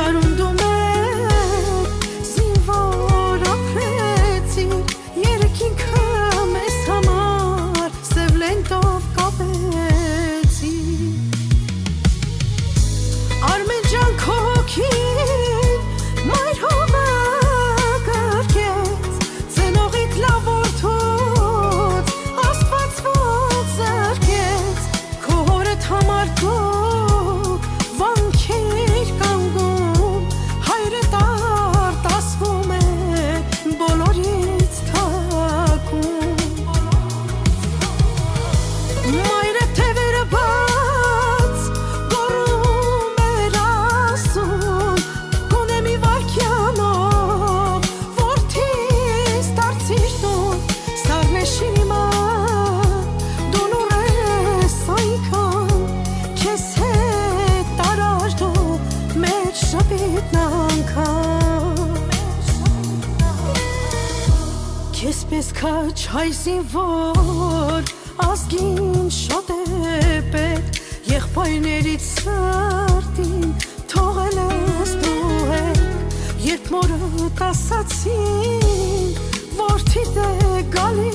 Զարունդում է զինվոր ապրեցիր Երեքինքը մեզ համար սև լենտով կապեցիր Արմեն ջան քո հոգին մայր հողը կրկեց Ծնողիդ լավ որդուց Աստված ոնց զրկեց Քո հորդ համար դու վանքեր կանգում Հայրդ արտասվում է բոլորից թակում Մայրդ թևերը բաց գոռում էր ասում Գոնե մի վայրկյանով որդիս դարձիր տուն Սառնեշի հիմա դու նոր ես այնքան Քեզ հետ տարարդու մեր շպիտն անգամ Քեզ պես քաչ հայ զինվոր ազգին շատ է պետք Եղբայրներից սրտին թողել ես դու հետ Երբ մորդ ասացին որդիդ է գալիս